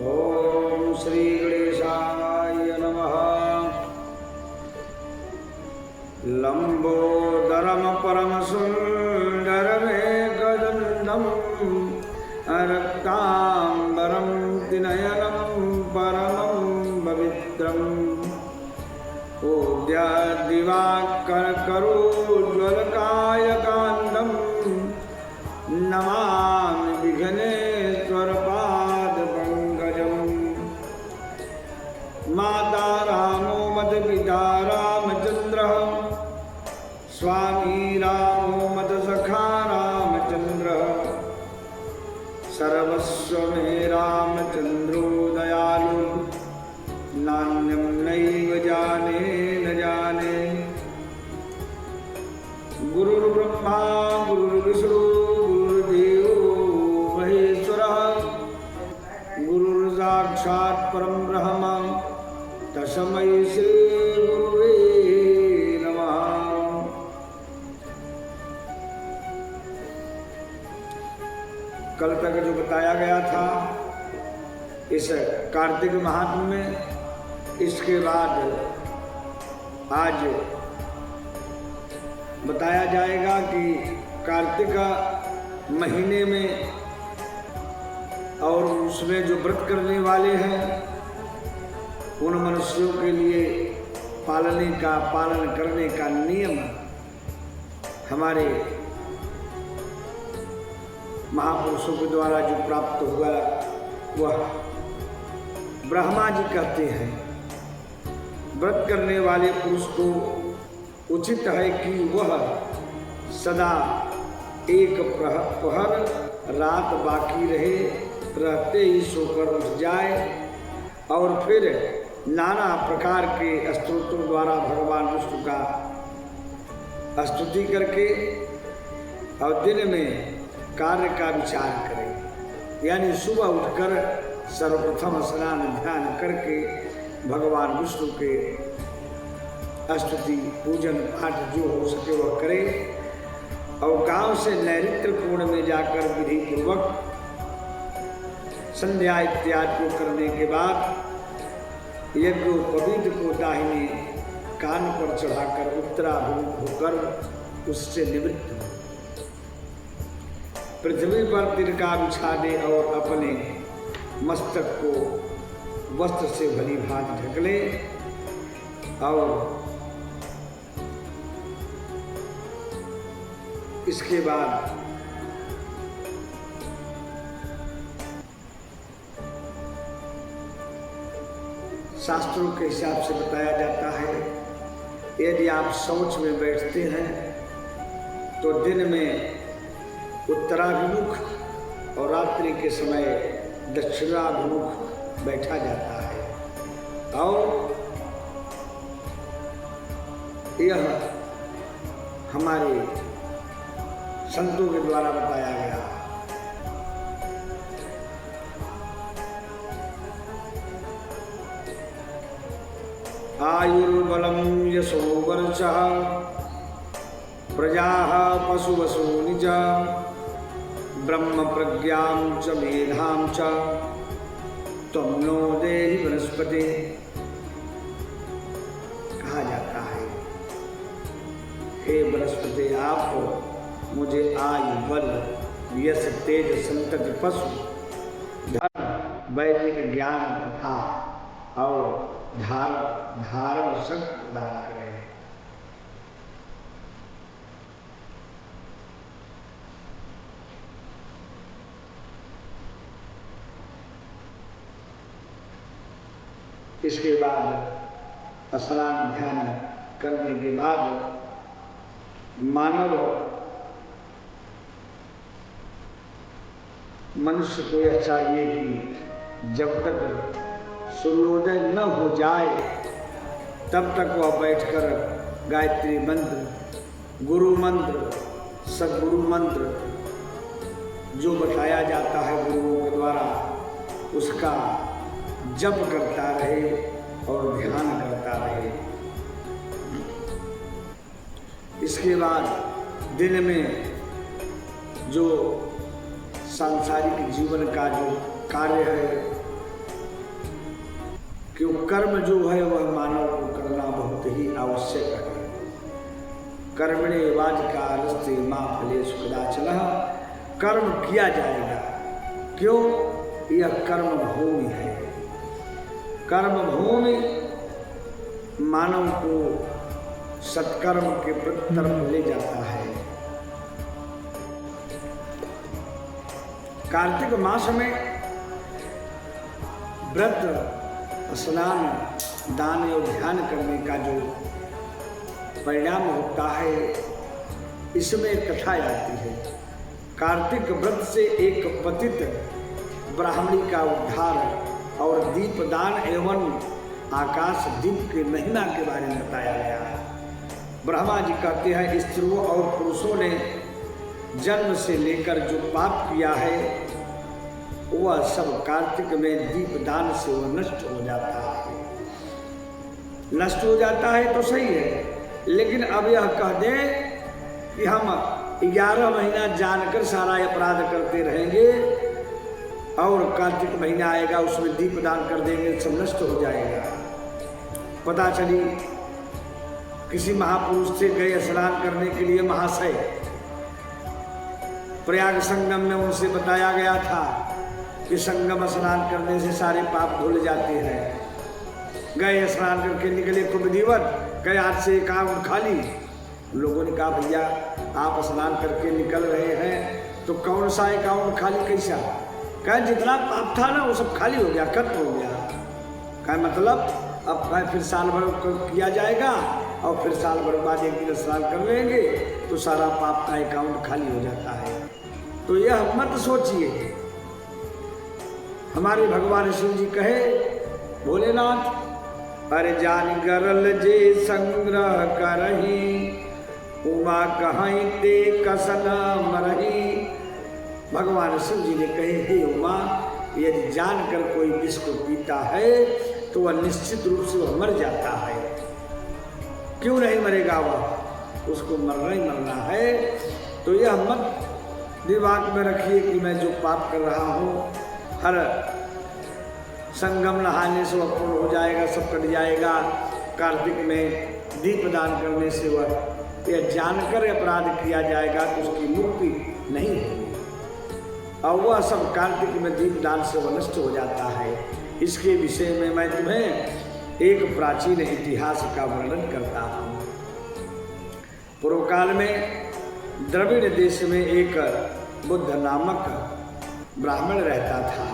ओम श्री गणेशाय नमः। लंबोदरम परम सुंदरमेकदंडम रक्तांबरम त्रिनयनम परमं पवित्रम दिवाकरकरोज्ज्वलकायकांतम नमामि विघ्नेश्वर पादपङ्कजं। माता रामो मद पिता रामचन्द्रः, स्वामी रामो मद सखा रामचन्द्रः, सर्वस्व मे रामचन्द्रो दयालु, नान्यं नैव जाने न जाने। गुरुर्ब्रह्मा गुरुर्विष्णु गुरुर्देवो महेश्वरः, गुरुर्साक्षात् परं ब्रह्म तस्मै श्री गुरुवे नमः। कल तक जो बताया गया था इस कार्तिक महात्म्य में, इसके बाद आज बताया जाएगा कि कार्तिक महीने में और उसमें जो व्रत करने वाले हैं उन मनुष्यों के लिए पालन करने का नियम हमारे महापुरुषों के द्वारा जो प्राप्त हुआ वह ब्रह्मा जी कहते हैं, व्रत करने वाले पुरुष को उचित है कि वह सदा एक पहर रात बाकी रहते ही सोकर उठ जाए और फिर नाना प्रकार के स्तोत्रों द्वारा भगवान विष्णु का स्तुति करके और दिन में कार्य का विचार करें। यानी सुबह उठकर सर्वप्रथम स्नान ध्यान करके भगवान विष्णु के स्तुति पूजन पाठ जो हो सके वह करे और गांव से नैऋत्य कोण में जाकर विधि पूर्वक संध्या इत्यादि को करने के बाद यज्ञोपवीत को दाहिने कान पर चढ़ाकर उत्तराभिमुख होकर उससे निवृत्त हो, पृथ्वी पर तिनका बिछा दे और अपने मस्तक को वस्त्र से भली भांति ढक ले और इसके बाद शास्त्रों के हिसाब से बताया जाता है, यदि आप शौच में बैठते हैं तो दिन में उत्तराभिमुख और रात्रि के समय दक्षिणाभिमुख बैठा जाता है और यह हमारे संतों के द्वारा बताया गया। आयुर्बलम यशो वर्चः प्रजाः पशुवसूनि च ब्रह्म प्रज्ञां च मेधां च त्वं नो देहि बृहस्पति। कहा जाता है, हे बृहस्पति आप मुझे आयु बल यश तेज संतति पशु धर्म वैदिक ज्ञान तथा और धारण शक्ति प्रदान करें। इसके बाद स्नान ध्यान करने के बाद मानव मनुष्य को यह चाहिए कि जब तक सूर्योदय न हो जाए तब तक वह बैठकर गायत्री मंत्र, गुरु मंत्र, सद्गुरु मंत्र जो बताया जाता है गुरुओं के द्वारा उसका जप करता रहे और ध्यान करता रहे। इसके बाद दिन में जो सांसारिक जीवन का जो कार्य है कि वो कर्म जो है वह मानव को करना बहुत ही आवश्यक है। कर्मणे वाधिकारस्ते मा फलेषु कदाचन, कर्म किया जाएगा। क्यों? यह कर्म भूमि है। कर्म भूमि मानव को सत्कर्म के तरफ ले जाता है। कार्तिक मास में व्रत, स्नान, दान और ध्यान करने का जो परिणाम होता है, इसमें कथा आती है। कार्तिक व्रत से एक पतित ब्राह्मणी का उद्धार और दीपदान एवं आकाश दीप के महिमा के बारे में बताया गया है। ब्रह्मा जी कहते हैं स्त्रियों और पुरुषों ने जन्म से लेकर जो पाप किया है वह सब कार्तिक में दीपदान से वह नष्ट हो जाता है। नष्ट हो जाता है तो सही है, लेकिन अब यह कह दें कि हम 11 महीना जानकर सारा अपराध करते रहेंगे और कार्तिक महीना आएगा उसमें दीपदान कर देंगे, सब नष्ट हो जाएगा। पता चली किसी महापुरुष से गए स्नान करने के लिए महाशय, प्रयाग संगम में उनसे बताया गया था कि संगम स्नान करने से सारे पाप धुल जाते हैं। गए स्नान करके निकले खूब विधिवत, कहे आज से अकाउंट खाली। लोगों ने कहा भैया आप स्नान करके निकल रहे हैं तो कौन सा अकाउंट खाली, कैसा? कहे जितना पाप था ना वो सब खाली हो गया, खत्म हो गया। कहे मतलब अब फिर साल भर किया जाएगा और फिर साल भर बाद एक दिन स्नान कर लेंगे तो सारा पाप का अकाउंट खाली हो जाता है। तो यह मत सोचिए। हमारे भगवान शिव जी कहे भोलेनाथ, अरे जान गरल जे संग्रह करही, उमा कहीं ते कसना मरही। भगवान शिव जी ने कहे हे उमा, यदि जानकर कोई विष को पीता है तो वह निश्चित रूप से वह मर जाता है। क्यों नहीं मरेगा? वह उसको मरना ही मरना है। तो यह मत दिमाग में रखिए कि मैं जो पाप कर रहा हूँ हर संगम नहाने से वह पूर्ण हो जाएगा, सब कट जाएगा। कार्तिक में दीपदान करने से वह यह जानकर अपराध किया जाएगा तो उसकी मुक्ति नहीं होगी और वह सब कार्तिक में दीपदान से वह नष्ट हो जाता है। इसके विषय में मैं तुम्हें एक प्राचीन इतिहास का वर्णन करता हूँ। पूर्व काल में द्रविड़ देश में एक बुद्ध नामक ब्राह्मण रहता था।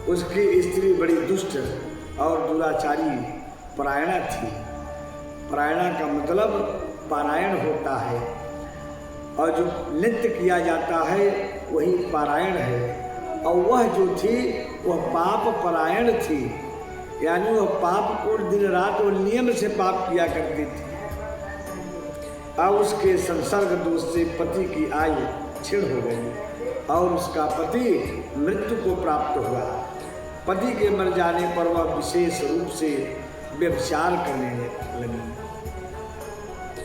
उसकी स्त्री बड़ी दुष्ट और दुराचारी परायणा थी। परायणा का मतलब पारायण होता है और जो नृत्य किया जाता है वही पारायण है। और वह जो थी वह पाप परायण थी, यानी वह पाप को दिन रात वो नियम से पाप किया करती थी। अब उसके संसर्ग दोष से पति की आयु क्षीण हो गई और उसका पति मृत्यु को प्राप्त हुआ। पति के मर जाने पर वह विशेष रूप से व्यभिचार करने लगी।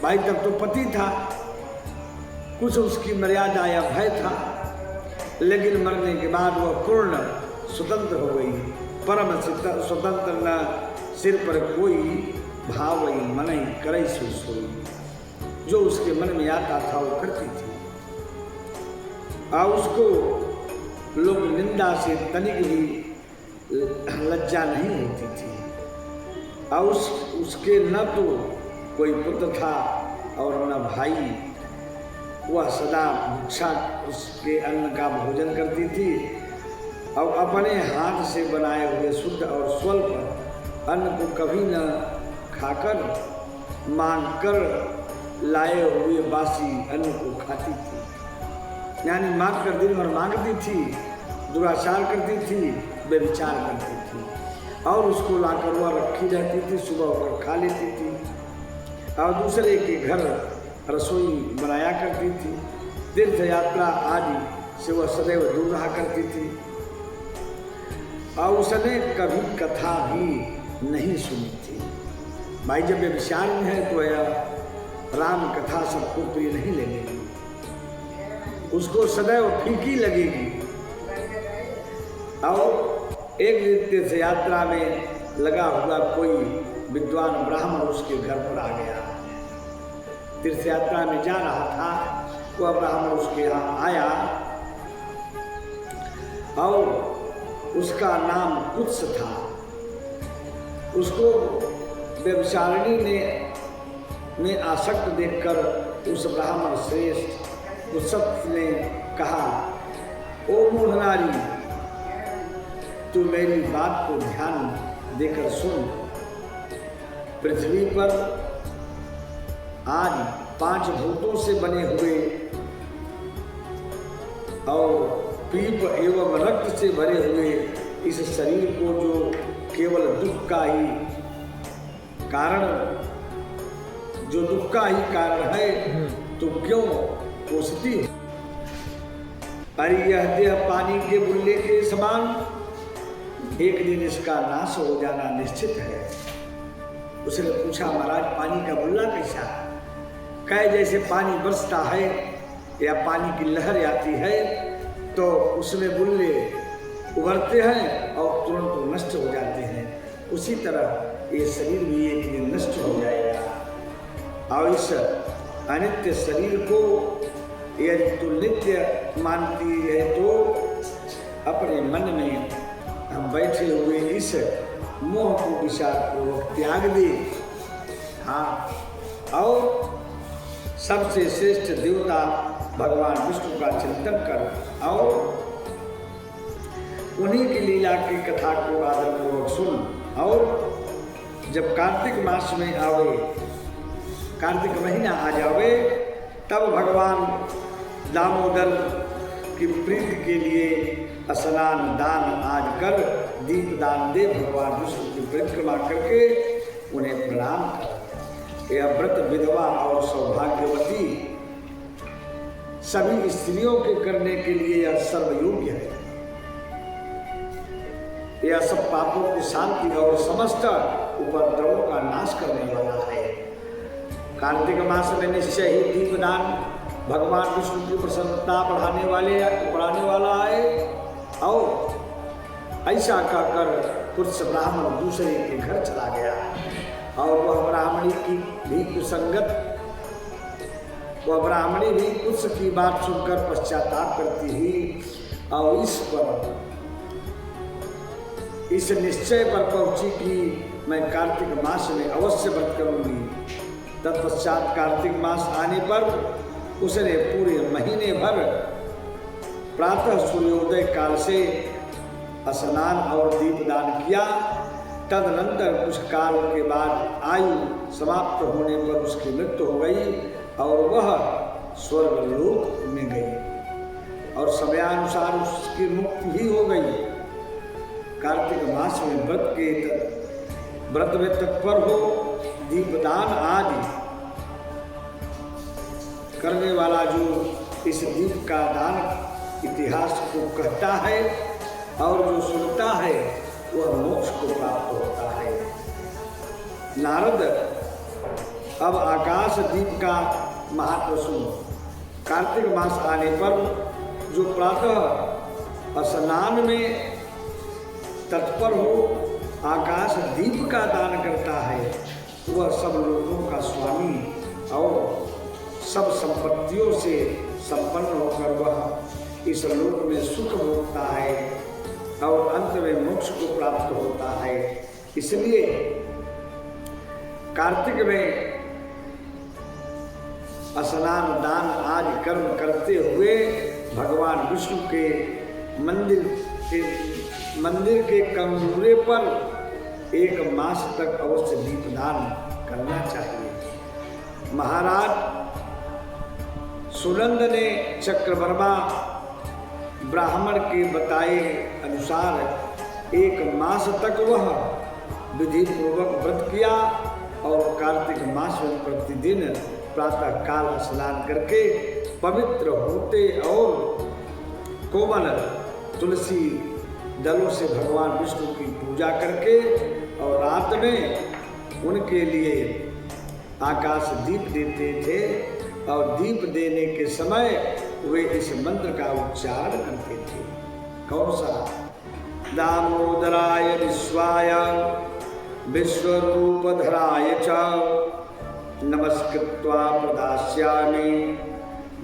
भाई तब तो पति था, कुछ उसकी मर्यादा या भय था, लेकिन मरने के बाद वह पूर्ण स्वतंत्र हो गई। परम स्वतंत्र न सिर पर कोई भाव वही मन ही करे सोई। जो उसके मन में आता था वो करती थी और उसको लोग निंदा से तनिक भी लज्जा नहीं होती थी। और उसके न तो कोई पुत्र था और न भाई। वह सदा भिक्षा उसके अन्न का भोजन करती थी और अपने हाथ से बनाए हुए शुद्ध और स्वल्प अन्न को कभी न खाकर मांगकर लाए हुए बासी अन्न को खाती थी। यानी मांग कर दिन भर मांगती थी, दुराचार करती थी, व्यभिचार करती थी और उसको लाकर वह रखी रहती थी। सुबह होकर खा लेती थी और दूसरे के घर रसोई बनाया करती थी। तीर्थ यात्रा आदि से वह सदैव दूर रहा करती थी और उसने कभी कथा भी नहीं सुनी थी। भाई जब ये विचार में है तो यह राम कथा सबको प्रिय नहीं लगेगी, उसको सदैव फीकी लगेगी। और एक तीर्थ यात्रा में लगा हुआ कोई विद्वान ब्राह्मण उसके घर पर आ गया। तीर्थ यात्रा में जा रहा था, वह ब्राह्मण उसके यहाँ आया और उसका नाम कुत्स था। उसको व्यभिचारिणी में आसक्त देखकर उस ब्राह्मण श्रेष्ठ कुत्स ने कहा, ओ मूढ़ नारी, तू मेरी बात को ध्यान देकर सुन। पृथ्वी पर आज 5 भूतों से बने हुए और पीप एवं रक्त से भरे हुए इस शरीर को जो केवल दुख का ही कारण है, तो क्यों कोसती है? अरे यह देह पानी के बुल्ले के समान, एक दिन इसका नाश हो जाना निश्चित है। उसने पूछा, महाराज पानी का बुल्ला कैसा? कहे जैसे पानी बरसता है या पानी की लहर आती है तो उसमें बुल्ले उभरते हैं और तुरंत नष्ट हो जाते हैं, उसी तरह ये शरीर भी एक दिन नष्ट हो जाएगा। और इस अनित्य शरीर को यदि तू नित्य मानती है तो अपने मन में हम बैठे हुए इस मोह को विचार पूर्वक त्याग दे। हाँ, और सबसे श्रेष्ठ देवता भगवान विष्णु का चिंतन कर और उन्हीं की लीला की कथा को आदर पूर्वक सुन। और जब कार्तिक मास में आवे, कार्तिक महीना आ जावे, तब भगवान दामोदर की प्रीति के लिए स्नान दान आज कर दीप दान दे भगवान विष्णु की परिक्रमा करके उन्हें प्रणाम कर। यह व्रत विधवा और सौभाग्यवती सभी स्त्रियों के करने के लिए यह सर्वयोग्य है। यह सब पापों की शांति और समस्त उपद्रवों का नाश करने वाला है। कार्तिक मास में निश्चय ही दीपदान भगवान विष्णु की प्रसन्नता बढ़ाने वाला है। और ऐसा कहकर कुछ ब्राह्मण दूसरे के घर चला गया और वह ब्राह्मणी भी कुछ की बात सुनकर पश्चाताप करती हुई और इस निश्चय पर पहुंची कि मैं कार्तिक मास में अवश्य व्रत करूंगी। तत्पश्चात कार्तिक मास आने पर उसने पूरे महीने भर प्रातः सूर्योदय काल से स्नान और दीपदान किया। तदनंतर कुछ काल के बाद आयु समाप्त होने पर उसकी मृत्यु हो गई और वह स्वर्गलोक में गई और समयानुसार उसकी मुक्ति भी हो गई। कार्तिक मास में व्रत में तत्पर हो, दीपदान आदि करने वाला जो इस दीप का दान इतिहास को कहता है और जो सुनता है वह मोक्ष को प्राप्त होता है। नारद, अब आकाश दीप का महत्व सुनो। कार्तिक मास आने पर जो प्रातः स्नान में तत्पर हो आकाश दीप का दान करता है, वह सब लोगों का स्वामी और सब संपत्तियों से संपन्न होकर वह इस लोक में सुख भोगता है और अंत में मोक्ष को प्राप्त होता है। इसलिए कार्तिक में स्नान दान आदि कर्म करते हुए भगवान विष्णु के मंदिर के कंगूरे पर 1 मास तक अवश्य दीपदान करना चाहिए। महाराज सुनंद ने चक्रवर्मा ब्राह्मण के बताए अनुसार 1 मास तक वह विधि पूर्वक व्रत किया और कार्तिक मास में प्रतिदिन प्रातः काल स्नान करके पवित्र होते और कोमल तुलसी दलों से भगवान विष्णु की पूजा करके और रात में उनके लिए आकाश दीप देते थे और दीप देने के समय वे इस मंत्र का उच्चारण करते थे। कौन सा? दामोदराय विश्वाय विश्वरूपधराय च नमस्कृत्वा प्रदास्यामि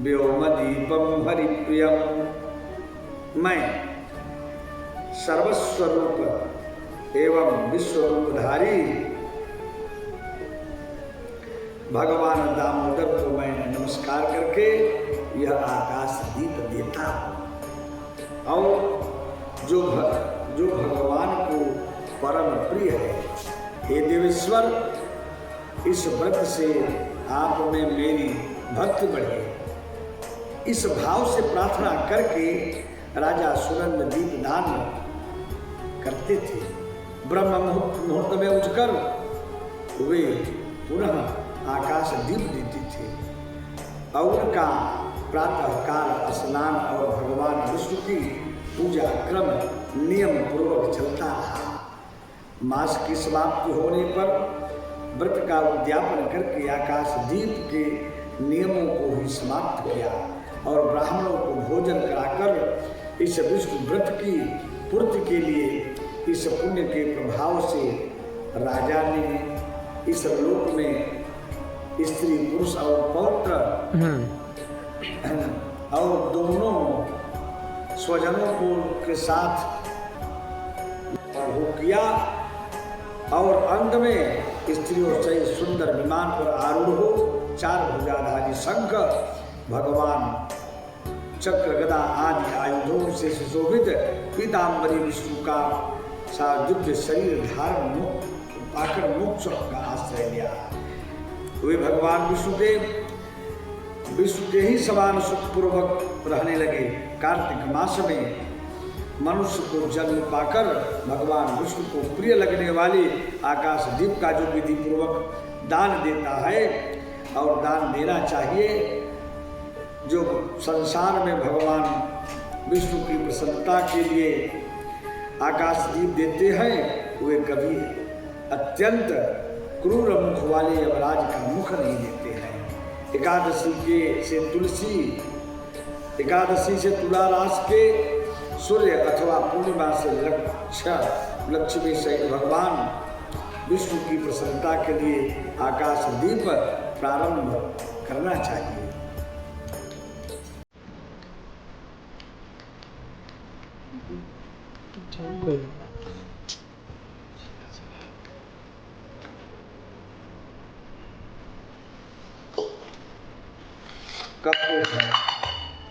व्योमदीपं हरिप्रियम। मैं सर्वस्वरूप एवं विश्वरूपधारी भगवान दामोदर को मैं नमस्कार करके यह आकाश दीप देता हूँ। और जो भगवान को परम प्रिय है, हे देवेश्वर, इस व्रत से आप में मेरी भक्ति बढ़े, इस भाव से प्रार्थना करके राजा सुनंद दीप दान करते थे। ब्रह्म मुहूर्त में उठकर वे पुनः आकाश दीप देते थे और उनका प्रातः काल स्नान और भगवान विष्णु की पूजा क्रम नियम पूर्वक चलता रहा। मास की समाप्ति होने पर व्रत का उद्यापन करके आकाश दीप के नियमों को ही समाप्त किया और ब्राह्मणों को भोजन कराकर इस विष्णु व्रत की पूर्ति के लिए इस पुण्य के प्रभाव से राजा ने इस लोक में स्त्री पुरुष और पौत्र और दोनों स्वजनों को के साथ वो किया और अंत में स्त्रियों से सुंदर विमान पर आरूढ़ हो, 4 भुजाधारी शंख, भगवान चक्र गदा आदि आयुधों से सुशोभित पीताम्बरी विष्णु का दिव्य शरीर धारण पाकर मोक्ष का आश्रय लिया। वे भगवान विष्णु के ही समान सुखपूर्वक रहने लगे। कार्तिक मास में मनुष्य को जन्म पाकर भगवान विष्णु को प्रिय लगने वाली आकाश दीप का जो विधि पूर्वक दान देता है और दान देना चाहिए, जो संसार में भगवान विष्णु की प्रसन्नता के लिए आकाश दीप देते हैं, वे कभी अत्यंत क्रूर मुख वाले यमराज का मुख नहीं देते हैं। एकादशी से तुला रास के सूर्य अथवा पूर्णिमा से लक्ष्मी सहित भगवान विष्णु की प्रसन्नता के लिए आकाश दीप प्रारंभ करना चाहिए।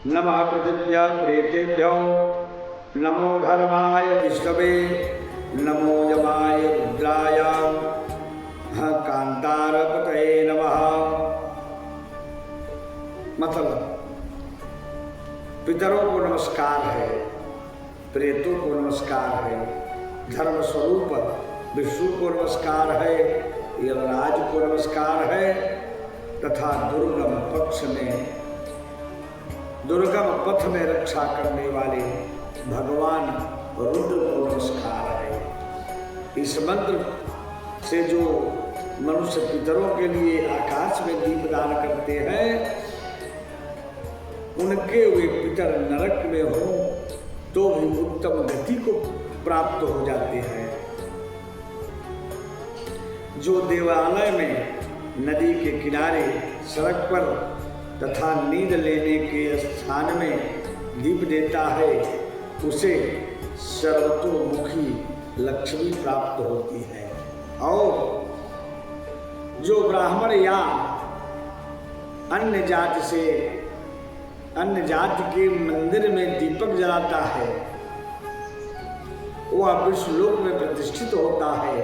नमः पृथिव्या प्रेतेभ्यो नमो धर्माय विष्णवे नमो यमाय रुद्राय कांतारपतये नमः। मतलब पितरों को नमस्कार है, प्रेतों को नमस्कार है, धर्म स्वरूप विष्णु को नमस्कार है, यमराज को नमस्कार है तथा दुर्गम पथ में रक्षा करने वाले भगवान रुद्र को नमस्कार है। इस मंत्र से जो मनुष्य पितरों के लिए आकाश में दीप दान करते हैं, उनके वे पितर नरक में हो तो भी उत्तम गति को प्राप्त हो जाते हैं। जो देवालय में, नदी के किनारे, सड़क पर तथा नींद लेने के स्थान में दीप देता है, उसे सर्वतोमुखी लक्ष्मी प्राप्त होती है। और जो ब्राह्मण या अन्य जाति के मंदिर में दीपक जलाता है, वह विष्णुलोक में प्रतिष्ठित होता है।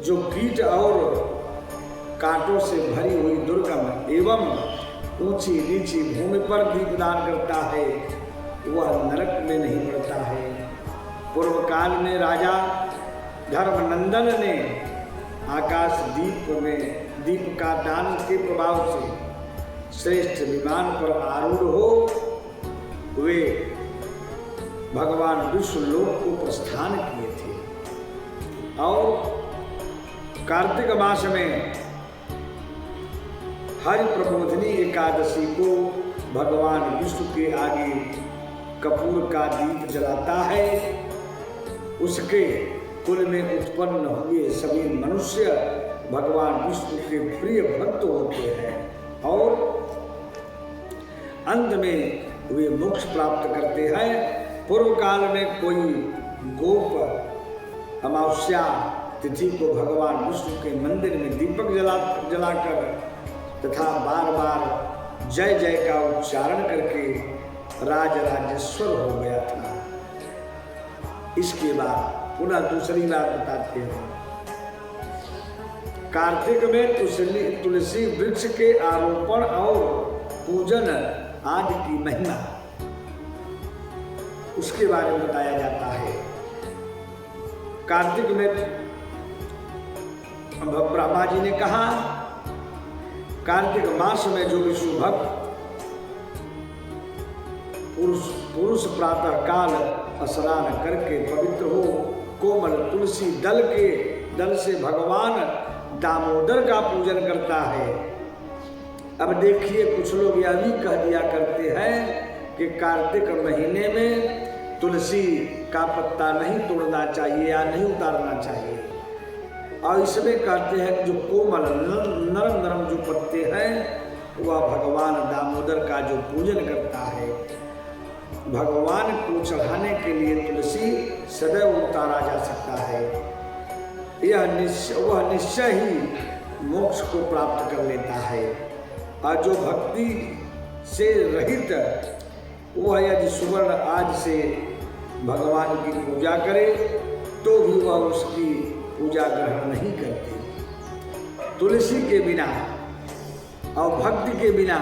जो कीट और कांटों से भरी हुई दुर्गम एवं ऊंची नीची भूमि पर दीपदान करता है, वह नरक में नहीं पड़ता है। पूर्व काल में राजा धर्मनंदन ने आकाश दीप का दान के प्रभाव से श्रेष्ठ विमान पर आरूढ़ हो वे भगवान विष्णुलोक को प्रस्थान किए थे। और कार्तिक मास में हरि प्रबोधिनी एकादशी को भगवान विष्णु के आगे कपूर का दीप जलाता है, उसके कुल में उत्पन्न हुए सभी मनुष्य भगवान विष्णु के प्रिय भक्त होते हैं और अंत में वे मोक्ष प्राप्त करते हैं। पूर्व काल में कोई गोप अमावस्या तिथि को भगवान विष्णु के मंदिर में दीपक जलाकर तथा बार बार जय जय का उच्चारण करके राजराजेश्वर हो गया था। इसके बाद पुनः दूसरी बात बताते हैं। कार्तिक में तुलसी वृक्ष के आरोपण और पूजन आदि की महिमा, उसके बारे में बताया जाता है। कार्तिक में ब्रह्मा जी ने कहा, कार्तिक मास में जो विष्णु भक्त पुरुष प्रातः काल स्नान करके पवित्र हो कोमल तुलसी दल से भगवान दामोदर का पूजन करता है। अब देखिए, कुछ लोग यह भी कह दिया करते हैं कि कार्तिक महीने में तुलसी का पत्ता नहीं तोड़ना चाहिए या नहीं उतारना चाहिए, और इसमें कहते हैं कि जो कोमल नरम नरम जो पत्ते हैं वह भगवान दामोदर का जो पूजन करता है, भगवान को चढ़ाने के लिए तुलसी सदैव उतारा जा सकता है। वह निश्चय ही मोक्ष को प्राप्त कर लेता है। और जो भक्ति से रहित वह यदि सुवर्ण आज से भगवान की पूजा करे तो भी वह उसकी पूजा ग्रहण नहीं करते। तुलसी के बिना और भक्ति के बिना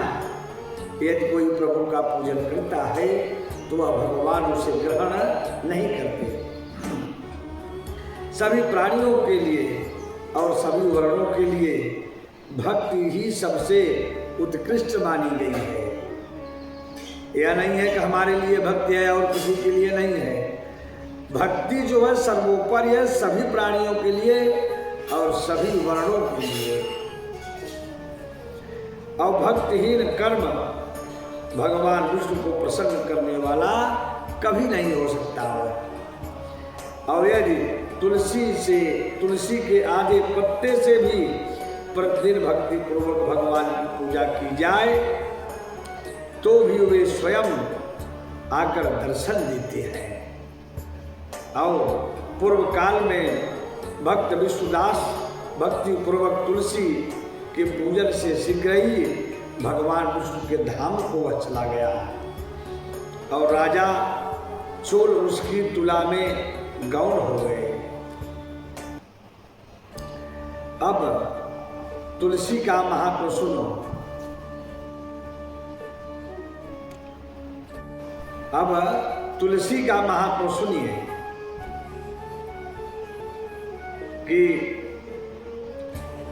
यदि कोई प्रभु का पूजन करता है तो वह भगवान उसे ग्रहण नहीं करते। सभी प्राणियों के लिए और सभी वर्णों के लिए भक्ति ही सबसे उत्कृष्ट मानी गई है। यह नहीं है कि हमारे लिए भक्ति है और किसी के लिए नहीं है। भक्ति जो है सर्वोपरि है, सभी प्राणियों के लिए और सभी वर्णों के लिए। और भक्तिहीन कर्म भगवान विष्णु को प्रसन्न करने वाला कभी नहीं हो सकता है। और यदि तुलसी के आधे पत्ते से भी प्रतिदिन भक्ति पूर्वक भगवान की पूजा की जाए तो भी वे स्वयं आकर दर्शन देते हैं। और पूर्व काल में भक्त विष्णुदास भक्ति पूर्वक तुलसी के पूजन से शीघ्र ही भगवान विष्णु के धाम को वह चला गया और राजा चोल उसकी तुला में गौण हो गए। अब तुलसी का महात्म सुनो। अब तुलसी का महात्म सुनिए कि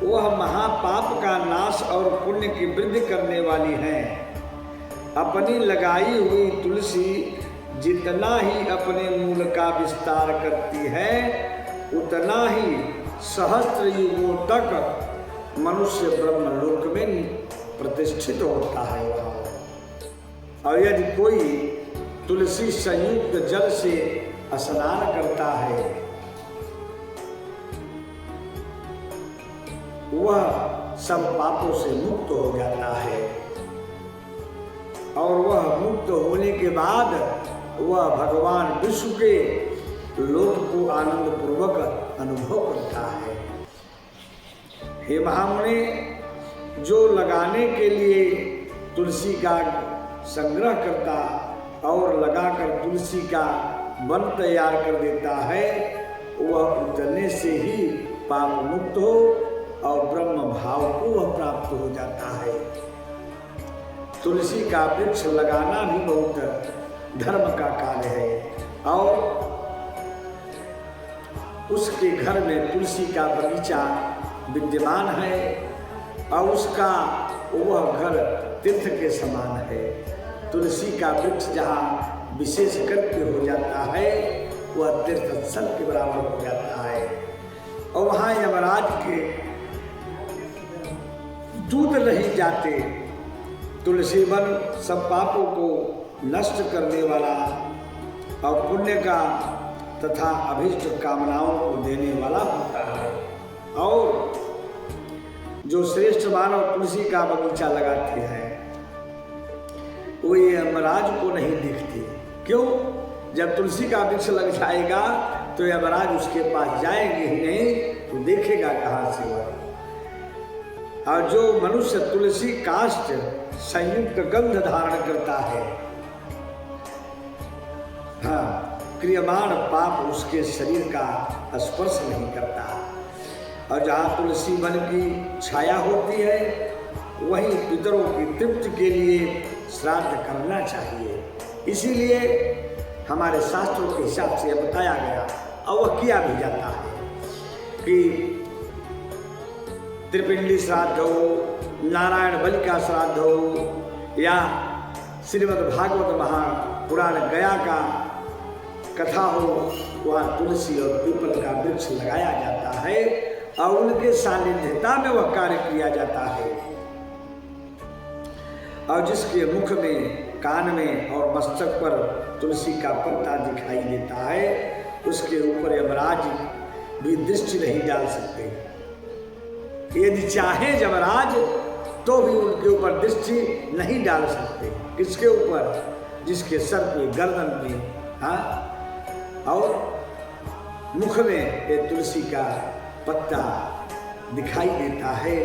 वह महापाप का नाश और पुण्य की वृद्धि करने वाली है। अपनी लगाई हुई तुलसी जितना ही अपने मूल का विस्तार करती है उतना ही सहस्त्र युगों तक मनुष्य ब्रह्मलोक में प्रतिष्ठित होता है। और यदि कोई तुलसी संयुक्त जल से स्नान करता है वह सब पापों से मुक्त हो जाता है और वह मुक्त होने के बाद वह भगवान विष्णु के लोक को आनंद पूर्वक अनुभव करता है। हे महामुनि, जो लगाने के लिए तुलसी का संग्रह करता और लगाकर तुलसी का वन तैयार कर देता है वह उतरने से ही पाप मुक्त हो और ब्रह्म भाव को वह प्राप्त हो जाता है। तुलसी का वृक्ष लगाना भी बहुत धर्म का कार्य है और उसके घर में तुलसी का बगीचा विद्यमान है और उसका वह घर तीर्थ के समान है। तुलसी का वृक्ष जहाँ विशेष करके हो जाता है वह तीर्थ स्थल के बराबर हो जाता है और वहाँ यमराज के दूत नहीं जाते। तुलसी वन सब पापों को नष्ट करने वाला और पुण्य का तथा अभीष्ट कामनाओं को देने वाला होता है। और जो श्रेष्ठ मानव तुलसी का बगीचा लगाते हैं वो ये यमराज को नहीं देखते। क्यों? जब तुलसी का वृक्ष लग जाएगा तो यमराज उसके पास जाएंगे ही नहीं, तो देखेगा कहाँ से वह। और जो मनुष्य तुलसी काष्ठ संयुक्त गंध धारण करता है, हाँ, क्रियमाण पाप उसके शरीर का स्पर्श नहीं करता। और जहाँ तुलसी वन की छाया होती है वहीं पितरों की तृप्ति के लिए श्राद्ध करना चाहिए। इसीलिए हमारे शास्त्रों के हिसाब से बताया गया और वह किया भी जाता है कि त्रिपिंडी श्राद्ध हो, नारायण बलि का श्राद्ध हो, या श्रीमद् भागवत महापुराण गया का कथा हो, वहाँ तुलसी और पीपल का वृक्ष लगाया जाता है और उनके सानिध्यता में वह कार्य किया जाता है। और जिसके मुख में, कान में और मस्तक पर तुलसी का पत्ता दिखाई देता है उसके ऊपर यमराज भी दृष्टि नहीं डाल सकते। यदि चाहे यमराज तो भी उनके ऊपर दृष्टि नहीं डाल सकते। किसके ऊपर? जिसके सर पे, गर्दन पे, हाँ, और मुख में ये तुलसी का पत्ता दिखाई देता है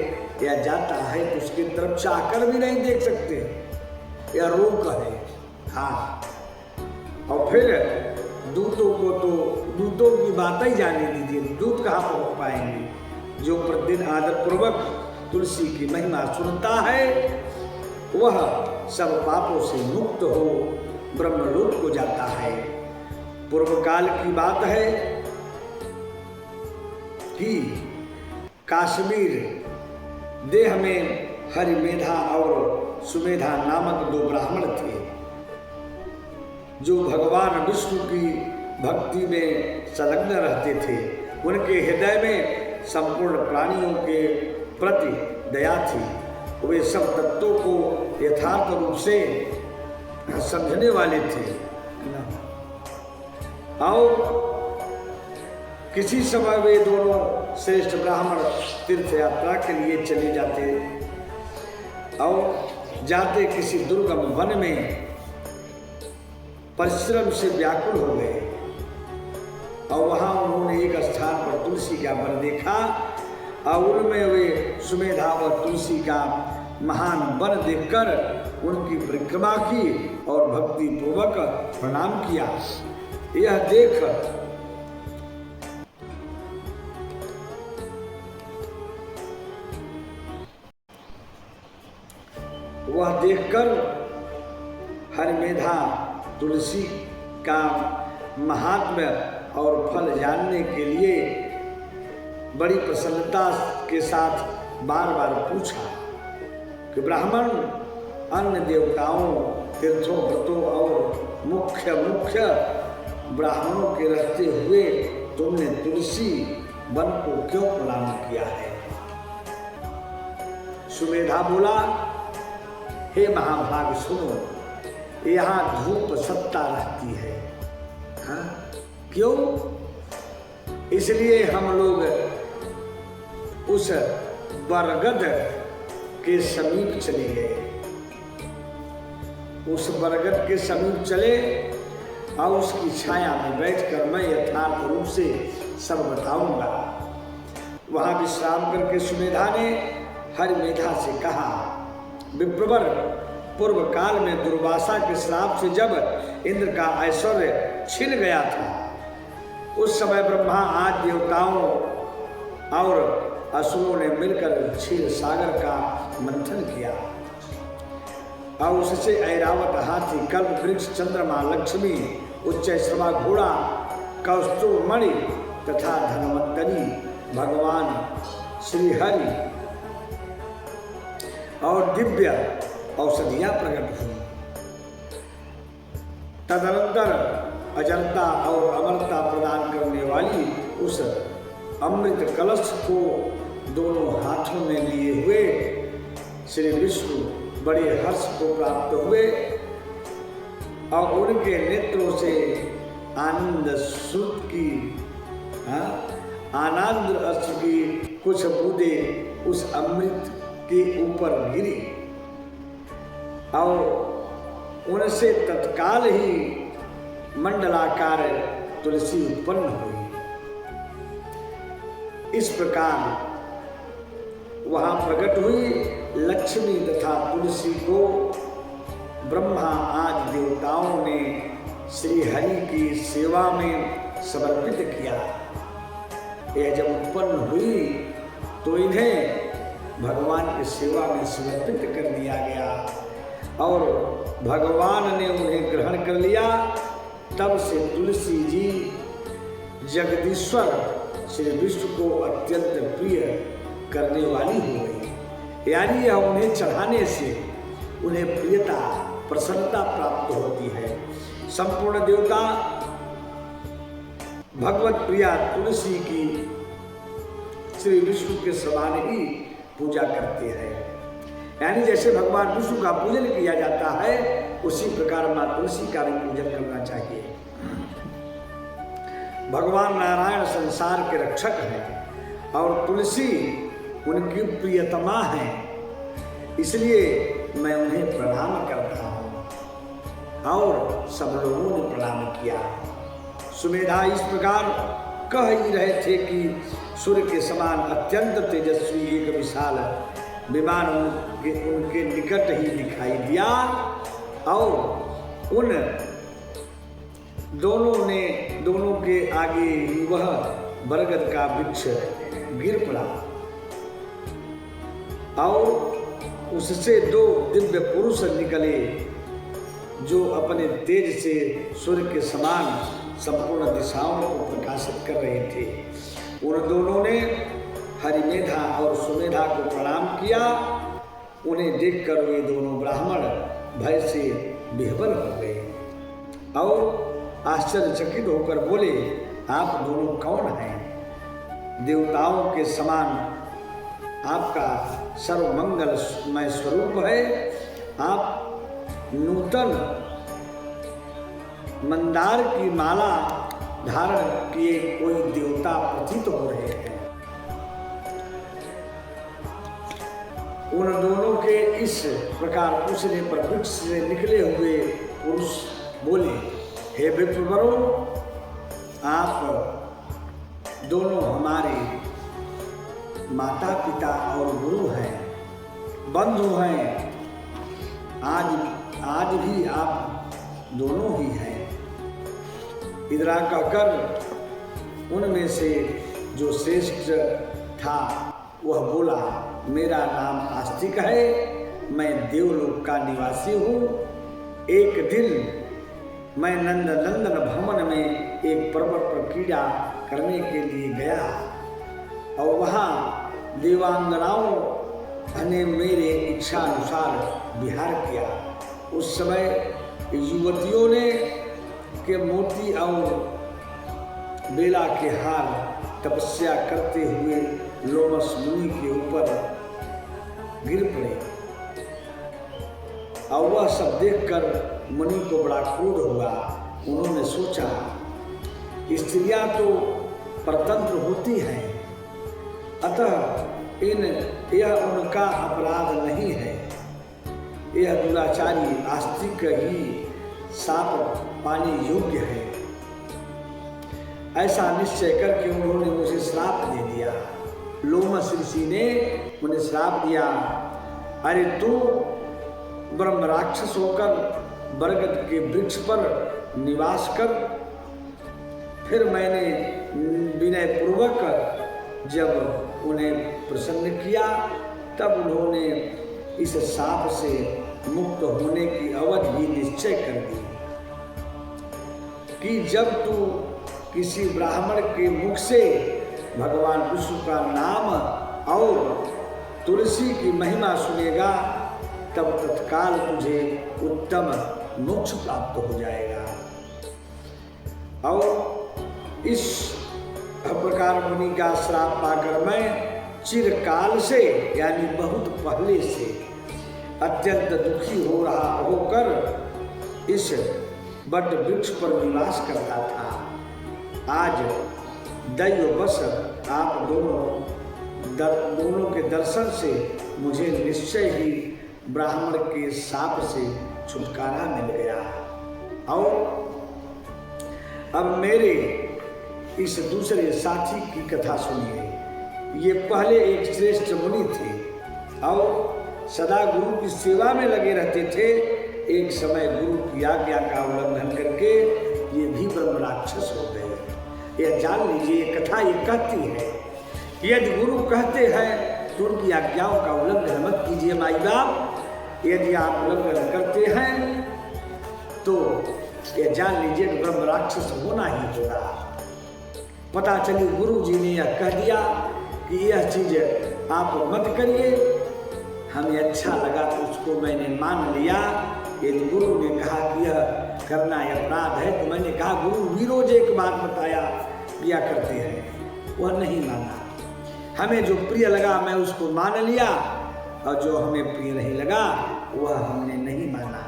या जाता है तो उसकी तरफ चाहकर भी नहीं देख सकते, या रोक है। हाँ, और फिर दूतों को तो दूतों की बात ही जाने दीजिए, दूत कहाँ पहुँच पाएंगे। जो प्रतिदिन आदर पूर्वक तुलसी की महिमा सुनता है वह सब पापों से मुक्त हो ब्रह्मलोक को जाता है। पूर्व काल की बात है कि काश्मीर देह में हरिमेधा और सुमेधा नामक दो ब्राह्मण थे जो भगवान विष्णु की भक्ति में संलग्न रहते थे। उनके हृदय में संपूर्ण प्राणियों के प्रति दया थी। वे सब तत्वों को यथार्थ रूप से समझने वाले थे। और किसी समय वे दोनों श्रेष्ठ ब्राह्मण तीर्थ यात्रा के लिए चले जाते और जाते किसी दुर्गम वन में परिश्रम से व्याकुल हो गए। और वहाँ उन्होंने एक स्थान पर तुलसी का वन देखा और उनमें वे सुमेधा और तुलसी का महान वन देखकर उनकी परिक्रमा की और भक्ति पूर्वक प्रणाम किया। यह देख वह देखकर हरिमेधा तुलसी का महात्म्य और फल जानने के लिए बड़ी प्रसन्नता के साथ बार बार पूछा कि ब्राह्मण अन्य देवताओं, तीर्थों, व्रतों और मुख्य ब्राह्मणों के रहते हुए तुमने तुलसी वन को क्यों प्रणाम किया है? सुमेधा बोला, हे महाभाग सुनो, यहाँ धूप सत्ता रहती है। हाँ, क्यों? इसलिए हम लोग उस बरगद के समीप चले गए। उस बरगद के समीप चले और उसकी छाया में बैठकर मैं यथार्थ रूप से सब बताऊंगा। वहां विश्राम करके सुमेधा ने हरिमेधा से कहा, विप्रवर, पूर्व काल में दुर्वासा के श्राप से जब इंद्र का ऐश्वर्य छिन गया था उस समय ब्रह्मा आदि देवताओं और असुरों ने मिलकर क्षीर सागर का मंथन किया और उससे ऐरावत हाथी, कल्प वृक्ष, चंद्रमा, लक्ष्मी, उच्च श्रवा घोड़ा, कौस्तुभ मणि तथा धन्वंतरी भगवान श्रीहरि और दिव्य औषधियां प्रकट हुई। तदनंतर अजंता और अमरता प्रदान करने वाली उस अमृत कलश को दोनों हाथों में लिए हुए श्री विष्णु बड़े हर्ष को प्राप्त हुए और उनके नेत्रों से आनंद सुत की आनंद अश्रु की कुछ बूंदे उस अमृत के ऊपर गिरी और उनसे तत्काल ही मंडलाकार तुलसी उत्पन्न हुई। इस प्रकार वहां प्रकट हुई लक्ष्मी तथा तुलसी को ब्रह्मा आदि देवताओं ने श्री हरि की सेवा में समर्पित किया। यह जब उत्पन्न हुई तो इन्हें भगवान की सेवा में समर्पित कर दिया गया और भगवान ने उन्हें ग्रहण कर लिया। तब से तुलसी जी जगदीश्वर श्री विष्णु को अत्यंत प्रिय करने वाली हो गई। यानी यह उन्हें चढ़ाने से उन्हें प्रियता प्रसन्नता प्राप्त होती है। संपूर्ण देवता भगवत प्रिया तुलसी की श्री विष्णु के समान ही पूजा करते हैं। यानी जैसे भगवान विष्णु का पूजन किया जाता है उसी प्रकार मां तुलसी का भी पूजन करना चाहिए। भगवान नारायण संसार के रक्षक हैं और तुलसी उनकी प्रियतमा है, इसलिए मैं उन्हें प्रणाम करता हूँ। और सब लोगों ने प्रणाम किया। सुमेधा इस प्रकार कह ही रहे थे कि सूर्य के समान अत्यंत तेजस्वी एक विशाल विमान उनके निकट ही दिखाई दिया और उन दोनों के आगे वह बरगद का वृक्ष गिर पड़ा और उससे दो दिव्य पुरुष निकले जो अपने तेज से सूर्य के समान संपूर्ण दिशाओं को प्रकाशित कर रहे थे। उन दोनों ने हरिमेधा और सुमेधा को प्रणाम किया। उन्हें देखकर वे दोनों ब्राह्मण भय से विह्वल हो गए और आश्चर्यचकित होकर बोले, आप दोनों कौन हैं? देवताओं के समान आपका सर्वमंगलमय स्वरूप है। आप नूतन मंदार की माला धारण किए कोई देवता प्रतीत हो रहे हैं। उन दोनों के इस प्रकार पूछने पर वृक्ष से निकले हुए पुरुष बोले, हे विप्रवरो, आप दोनों हमारे माता पिता और गुरु हैं, बंधु हैं। आज भी आप दोनों ही हैं। इधरा कहकर उनमें से जो श्रेष्ठ था वह बोला, मेरा नाम आस्तिक है, मैं देवलोक का निवासी हूँ। एक दिन मैं नंदन भवन में एक पर्वत पर क्रीड़ा करने के लिए गया और वहाँ देवांगनाओं ने मेरे इच्छा अनुसार विहार किया। उस समय युवतियों ने के मोती और बेला के हार तपस्या करते हुए लोमस मुनि के ऊपर गिर पड़े और वह सब देखकर मुनि को बड़ा क्रोध हुआ। उन्होंने सोचा, स्त्रियां तो परतंत्र होती हैं, अतः यह उनका अपराध नहीं है। यह दुराचारी आस्तिक ही शाप पाने योग्य है। ऐसा निश्चय करके उन्होंने मुझे श्राप दे दिया। लोमस ऋषि ने उन्हें श्राप दिया, अरे तू ब्रह्म राक्षस होकर बरगद के वृक्ष पर निवास कर। फिर मैंने विनय पूर्वक जब उन्हें प्रसन्न किया तब उन्होंने इस शाप से मुक्त होने की अवधि निश्चय कर दी कि जब तू किसी ब्राह्मण के मुख से भगवान विष्णु का नाम और तुलसी की महिमा सुनेगा तब तत्काल तुझे उत्तम मोक्ष प्राप्त हो जाएगा। और इस प्रकार मुनि का श्राप पाकर मैं चिरकाल से यानी बहुत पहले से अत्यंत दुखी हो रहा होकर इस बट वृक्ष पर निवास करता था। आज दैववश आप दोनों के दर्शन से मुझे निश्चय ही ब्राह्मण के शाप से छुटकारा मिल गया। और अब मेरे इस दूसरे साथी की कथा सुनिए। ये पहले एक श्रेष्ठ मुनि थे और सदा गुरु की सेवा में लगे रहते थे। एक समय गुरु की आज्ञा का उल्लंघन करके ये भी ब्रह्म राक्षस हो गए। यह जान लीजिए, ये कथा ये कहती है यदि गुरु कहते हैं तो उनकी आज्ञाओं का उल्लंघन मत कीजिए माई बाप। यदि आप उल्लंघन करते हैं तो यह जान लीजिए कि ब्रह्म राक्षस होना ही होगा। पता चली गुरु जी ने यह कह दिया कि यह चीज आप मत करिए। हमें अच्छा लगा तो उसको मैंने मान लिया। यदि गुरु ने कहा कि यह करना अपराध है तो मैंने कहा गुरु भी रोज एक बात बताया किया करते हैं, वह नहीं माना। हमें जो प्रिय लगा मैं उसको मान लिया और जो हमें प्रिय नहीं लगा वह हमने नहीं माना।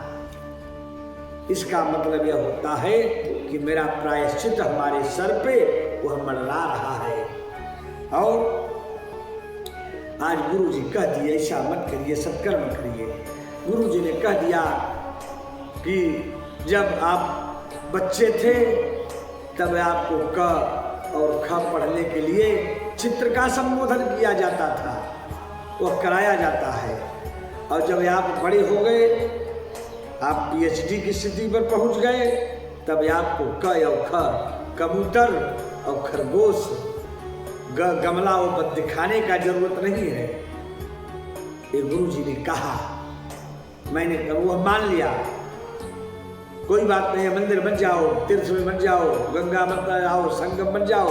इसका मतलब यह होता है कि मेरा प्रायश्चित हमारे सर पे वह मंडरा रहा है। और आज गुरु जी कह दिए ऐसा मत करिए, सत्कर्म करिए। गुरु जी ने कह दिया कि जब आप बच्चे थे तब आपको क और ख पढ़ने के लिए चित्र का संबोधन किया जाता था, वह कराया जाता है। और जब आप बड़े हो गए, आप पीएचडी की स्थिति पर पहुंच गए, तब आपको क और ख, कबूतर और खरगोश, गमला और दिखाने का जरूरत नहीं है। ये गुरु जी ने कहा, मैंने वह मान लिया। कोई बात नहीं, मंदिर बन जाओ, तीर्थ में बन जाओ, गंगा बन जाओ, संगम बन जाओ,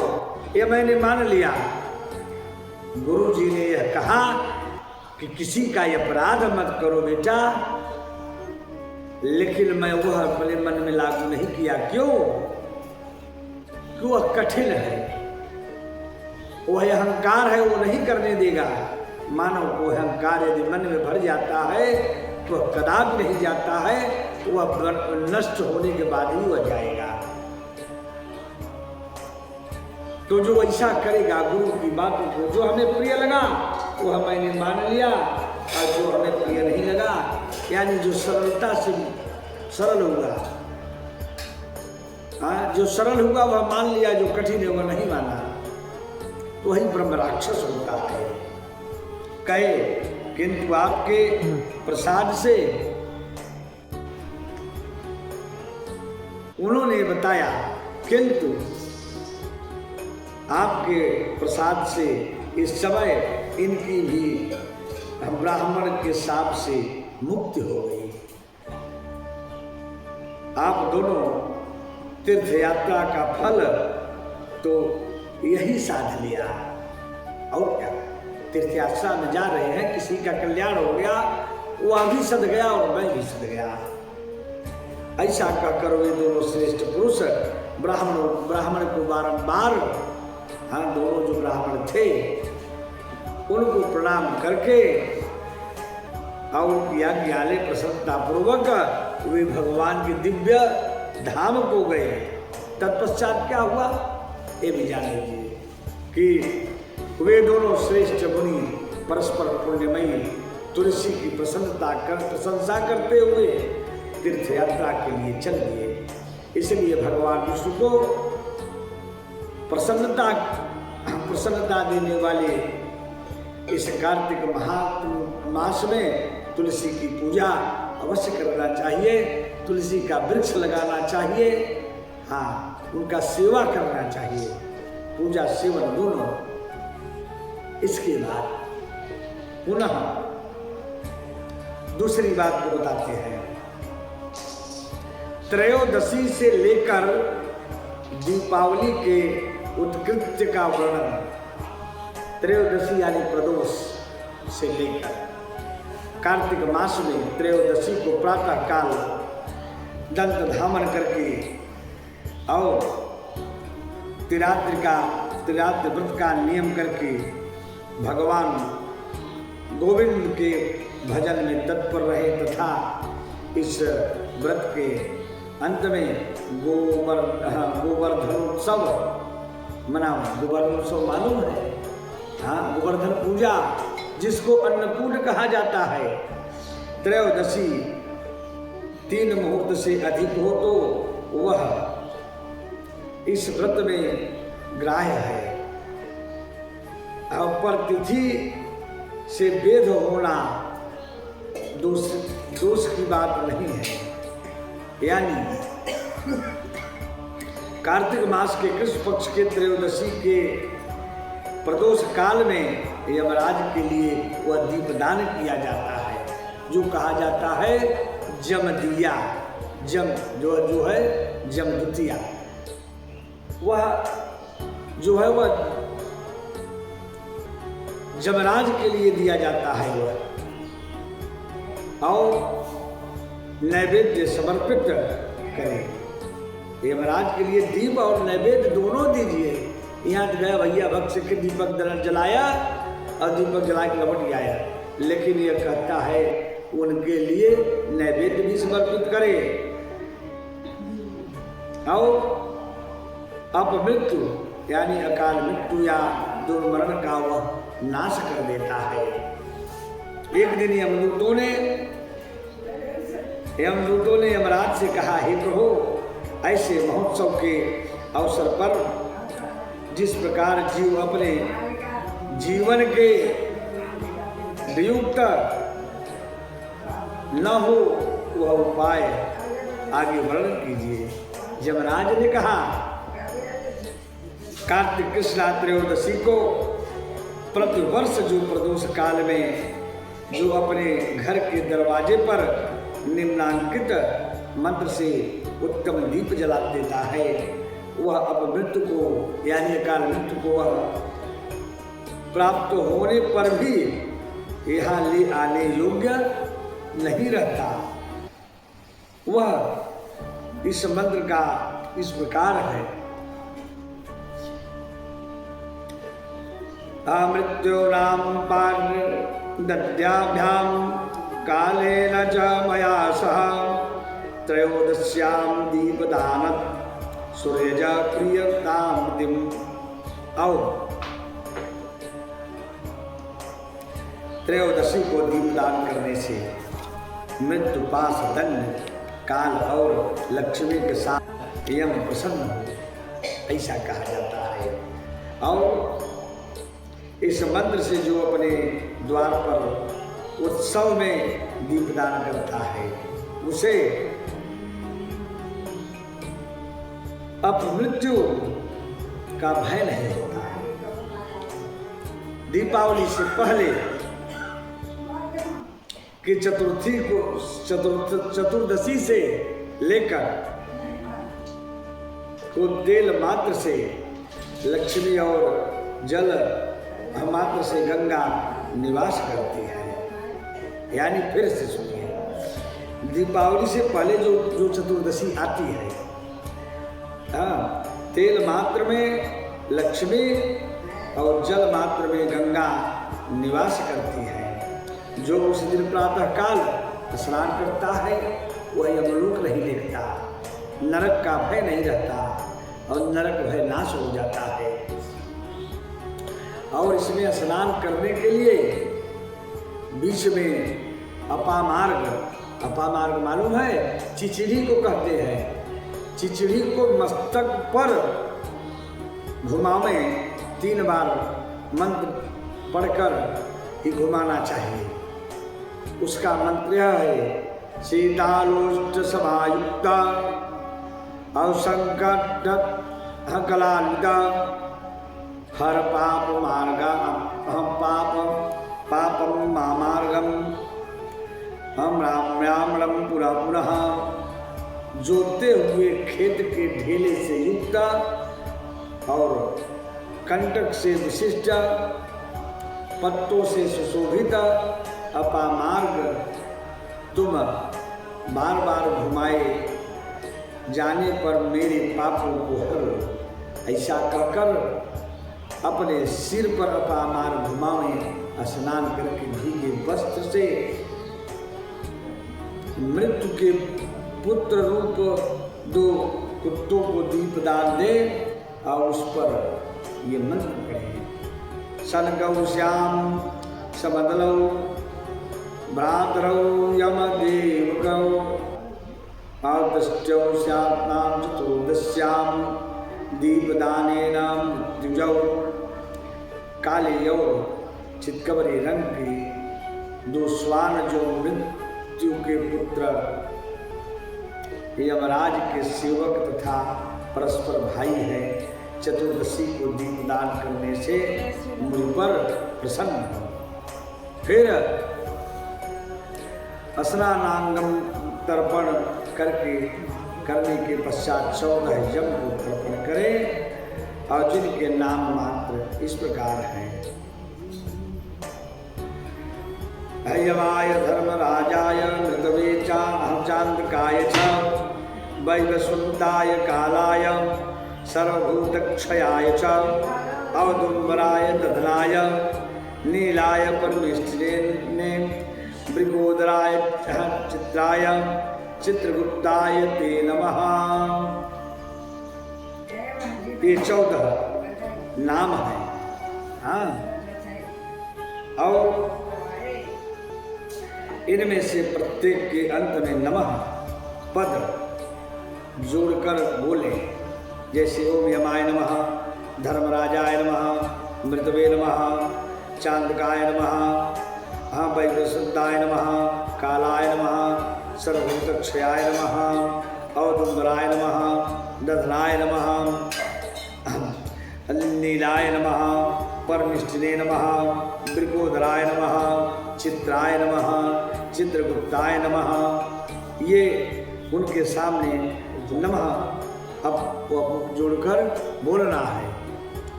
ये मैंने मान लिया। गुरु जी ने यह कहा कि किसी का अपराध मत करो बेटा, लेकिन मैं वह अपने मन में लागू नहीं किया। क्यों? वह कठिन है, वह अहंकार है, वो नहीं करने देगा। मानव को अहंकार यदि मन में भर जाता है तो कदापि नहीं जाता है, वह नष्ट होने के बाद ही वह जाएगा। तो जो ऐसा करेगा गुरु की बातों को, जो हमें प्रिय लगा वह मैंने मान लिया और जो हमें प्रिय नहीं लगा, यानी जो सरलता से सरल होगा, जो सरल होगा वह मान लिया, जो कठिन है वह नहीं माना, तो वही ब्रह्म राक्षस होता है। कहे किंतु आपके प्रसाद से उन्होंने बताया, किंतु आपके प्रसाद से इस समय इनकी भी ब्राह्मण के शाप से मुक्ति हो गई। आप दोनों तीर्थ यात्रा का फल तो यही साध लिया, और क्या? तीर्थ यात्रा में जा रहे हैं, किसी का कल्याण हो गया, वह भी सद गया और मैं भी सद गया। ऐसा कहकर वे दोनों श्रेष्ठ पुरुष ब्राह्मण को बारंबार, दोनों जो ब्राह्मण थे उनको प्रणाम करके और उनकी आज्ञा ले प्रसन्नता पूर्वक वे भगवान के दिव्य धाम को गए। तत्पश्चात क्या हुआ ये भी जान लीजिए कि वे दोनों श्रेष्ठ मुनि परस्पर पुण्यमयी तुलसी की प्रशंसा करते हुए तीर्थ यात्रा के लिए चल दिए। इसलिए भगवान विष्णु को प्रसन्नता देने वाले इस कार्तिक मास में तुलसी की पूजा अवश्य करना चाहिए, तुलसी का वृक्ष लगाना चाहिए, उनका सेवा करना चाहिए, पूजा सेवन दोनों। इसके बाद पुनः दूसरी बात को बताते हैं। त्रयोदशी से लेकर दीपावली के उत्कृत्य का वर्णन, त्रयोदशी यानी प्रदोष से लेकर कार्तिक मास में त्रयोदशी को प्रातः काल दंत धामन करके और तिरात्र व्रत का नियम करके भगवान गोविंद के भजन में तत्पर रहे तथा इस व्रत के अंत में गोवर्धनोत्सव मनाओ। गोवर्धनोत्सव मालूम है? हाँ, गोवर्धन पूजा जिसको अन्नकूट कहा जाता है। त्रयोदशी 3 मुहूर्त से अधिक हो तो वह इस व्रत में ग्राह्य है। पर तिथि से भेद होना दोष की बात नहीं है। यानी कार्तिक मास के कृष्ण पक्ष के त्रयोदशी के प्रदोष काल में यमराज के लिए वह दीपदान किया जाता है, जो कहा जाता है जमदिया। जम जो है जमदुतिया, वह जो है वह जमराज के लिए दिया जाता है वह, और नैवेद्य समर्पित करें। यमराज के लिए दीप और नैवेद्य दोनों दीजिए। यहाँ तो गया भैया भक्त से कि दीपक जलाया और दीपक जला के लौट आया, लेकिन यह कहता है उनके लिए नैवेद्य भी समर्पित करे। और अपमृत्यु यानी अकाल मृत्यु या दुर्मरण का वह नाश कर देता है। एक दिन यमदूतों ने यमराज से कहा, हे प्रभु, ऐसे महोत्सव के अवसर पर जिस प्रकार जीव अपने जीवन के वियुक्त न हो वह उपाय आगे वर्णन कीजिए। यमराज ने कहा, कार्तिक कृष्ण त्रयोदशी को प्रतिवर्ष जो प्रदोष काल में जो अपने घर के दरवाजे पर निम्नांकित मंत्र से उत्तम दीप जला देता है, वह अपमृत्यु को यानी अकाल मृत्यु को वह प्राप्त होने पर भी यहाँ ले आने योग्य नहीं रहता। वह इस मंत्र का इस प्रकार है, अमृत्योनाम दद्याभ्याम कालेन च मया सह त्रयोदश्याम दीपदानत् सूर्यज प्रियतामतिम। और त्रयोदशी को दीपदान करने से मृत्यु, पास, दंड, काल और लक्ष्मी के साथ यम प्रसन्न हो, ऐसा कहा जाता है। और इस मंत्र से जो अपने द्वार पर उत्सव में दीपदान करता है उसे अपमृत्यु का भय नहीं होता है। दीपावली से पहले कि चतुर्दशी से लेकर को तेल मात्र से लक्ष्मी और जल मात्र से गंगा निवास करती है। यानी फिर से सुनिए, दीपावली से पहले जो चतुर्दशी आती है, तेल मात्र में लक्ष्मी और जल मात्र में गंगा निवास करती है। जो उस दिन प्रातः काल स्नान करता है वह यमलोक नहीं देखता, नरक का भय नहीं रहता और नरक भय नाश हो जाता है। और इसमें स्नान करने के लिए बीच में अपामार्ग मालूम है? चिचड़ी को कहते हैं। चिचड़ी को मस्तक पर घुमावें, 3 बार मंत्र पढ़कर ही घुमाना चाहिए। उसका मंत्र यह है, शीतालोष्ट समायुक्ता अवसंकट कलालिता हर पाप मार्गा हम पापम मामार्गम हम राम पुरा पुनः। जोते हुए खेत के ढेले से युक्त और कंटक से विशिष्ट पत्तों से सुशोभित अपामार्ग तुम बार बार घुमाए जाने पर मेरे पापों को हर। ऐसा कहकर अपने सिर पर अपामार्ग घुमावें, स्नान करके भीगे वस्त्र से मृत्यु के पुत्र रूप दो कुत्तों को दीपदान दे और उस पर ये मंत्र पढ़े। सनगौ श्याम समदलौ भ्रातरौ यमदेवगौ आदृष्टौ स्यात्नां चतुर्दश्यां दीपदानेन मृत्युजौ। काले और चितकबरी रंग की दो श्वान जो मृत्यु के पुत्र यमराज के सेवक तथा परस्पर भाई है, चतुर्दशी को दीपदान करने से मुझ पर प्रसन्न हो। फिर अस्नानांगम तर्पण करने के पश्चात 14 यम को तर्पण करें और जिनके नाम मात्र इस प्रकार हैं। यमाय धर्मराजाय मृतवे चांदकाय च वैवस्वताय कालाय सर्वभूतक्षयाय च अवदुम्बराय दधनाय नीलाय परमेष्ठिने मृगोदराय चित्राय चित्रगुप्ताय ते नमः। ये 14 नाम है। हाँ, और इनमें से प्रत्येक के अंत में नमः पद जोड़कर बोले, जैसे ओम यमाय नमः, धर्मराजाय नमः, मृतवे नमः, चांदकाय नमः, वैवस्वताय नमः, कालाय नमः, सर्वभूतक्षयाय नमः, अवदुम्बराय नमः, दधनाय नमः, नीलाय नमः, परमिष्ठिने नमः, वृकोदराय नमः, चित्राय नमः, चित्रगुप्ताय नमः। ये उनके सामने नमः अब जोड़कर बोलना है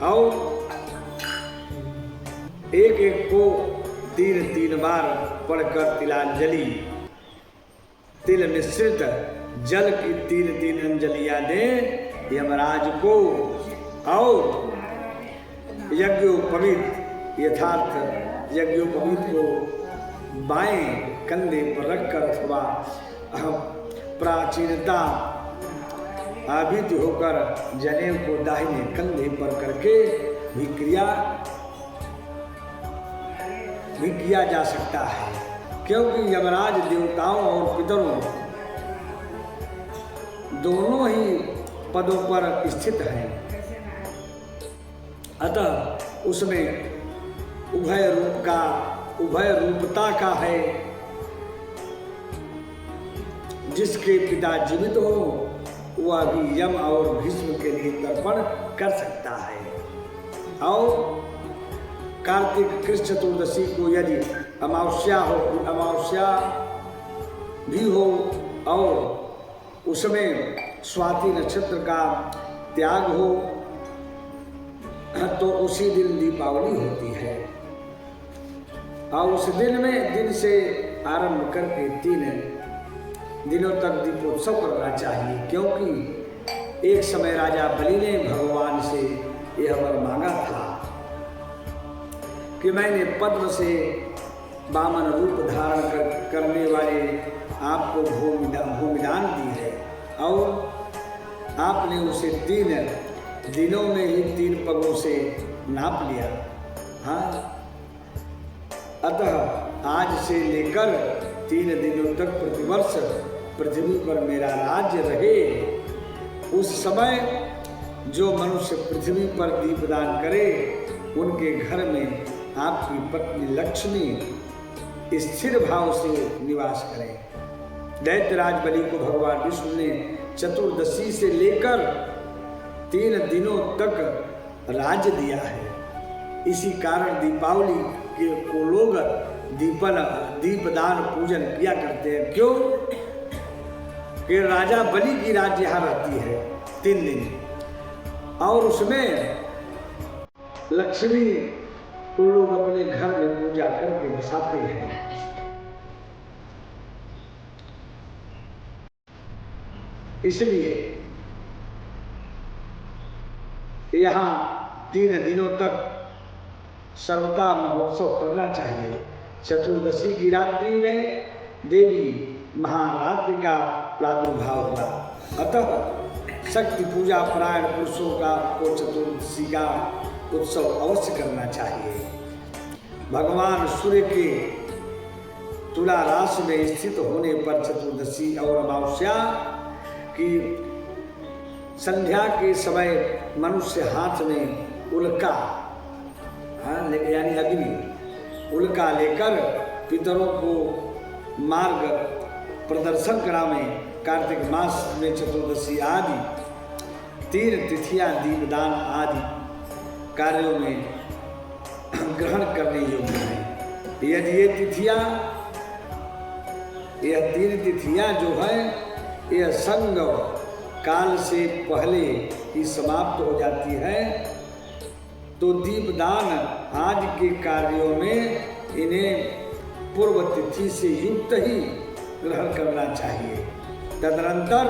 और एक एक को 3 बार पढ़कर तिलांजलि, तिल मिश्रित जल की 3 अंजलियां दें यमराज को और यज्ञोपवीत यथार्थ यज्ञोपवीत को बाएं कंधे पर रखकर अथवा प्राचीनता आवित होकर जनेऊ को दाहिने कंधे पर करके भी किया जा सकता है, क्योंकि यमराज देवताओं और पितरों दोनों ही पदों पर स्थित हैं। अतः उसमें उभय रूपता का है। जिसके पिता जीवित हो वह भी यम और भीष्म के लिए तर्पण कर सकता है। और कार्तिक कृष्ण चतुर्दशी को यदि अमावस्या भी हो और उसमें स्वाति नक्षत्र का त्याग हो तो उसी दिन दीपावली होती है। और उस दिन से आरंभ करके 3 दिनों तक दीपोत्सव करना चाहिए, क्योंकि एक समय राजा बलि ने भगवान से यह वर मांगा था कि मैंने पद्म से वामन रूप धारण करने वाले आपको भूमिदान दी है और आपने उसे 3 दिनों में ही 3 पगों से नाप लिया। हाँ, अतः आज से लेकर 3 दिनों तक प्रतिवर्ष पृथ्वी पर मेरा राज्य रहे। उस समय जो मनुष्य पृथ्वी पर दीपदान करे उनके घर में आपकी पत्नी लक्ष्मी स्थिर भाव से निवास करे। दैत्यराज बलि को भगवान विष्णु ने चतुर्दशी से लेकर 3 दिनों तक राज्य दिया है। इसी कारण दीपावली को लोग दीपदान पूजन किया करते हैं। क्यों? कि राजा बलि की राज्य यहाँ रहती है 3 दिन और उसमें लक्ष्मी को लोग अपने घर में पूजा करके बसाते हैं। इसलिए यहाँ 3 दिनों तक सर्वता महोत्सव करना चाहिए। चतुर्दशी की रात्रि में देवी महारात्रि का प्रादुर्भाव हुआ। अतः शक्ति पूजा परायण पुरुषों को चतुर्दशी का उत्सव अवश्य करना चाहिए। भगवान सूर्य के तुला राशि में स्थित होने पर चतुर्दशी और अमावस्या की संध्या के समय मनुष्य हाथ में उल्का यानी अग्नि उल्का लेकर पितरों को मार्ग प्रदर्शन करावे। कार्तिक मास में चतुर्दशी आदि 3 तिथियां दीपदान आदि कार्यों में ग्रहण करने योग्य है। यदि यह 3 तिथियां जो है यह संग काल से पहले ही समाप्त हो जाती है तो दीपदान आदि के कार्यों में इन्हें पूर्व तिथि से युक्त ही ग्रहण करना चाहिए। तदनंतर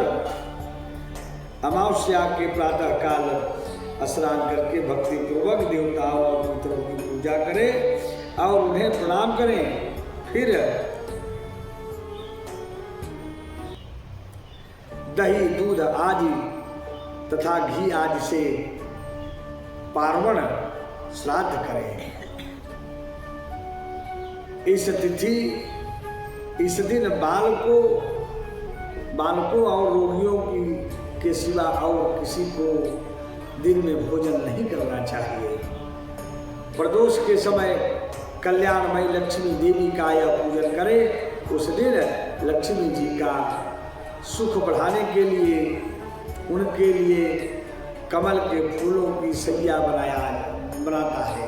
अमावस्या के प्रातः काल स्नान करके भक्ति पूर्वक देवताओं और पितरों की पूजा करें और उन्हें प्रणाम करें। फिर दही दूध आदि तथा घी आदि से पार्वण श्राद्ध करें। इस दिन बालकों और रोगियों के सिवा और किसी को दिन में भोजन नहीं करना चाहिए। प्रदोष के समय कल्याणमयी लक्ष्मी देवी का यह पूजन करें। उस दिन लक्ष्मी जी का सुख बढ़ाने के लिए उनके लिए कमल के फूलों की सैया बनाता है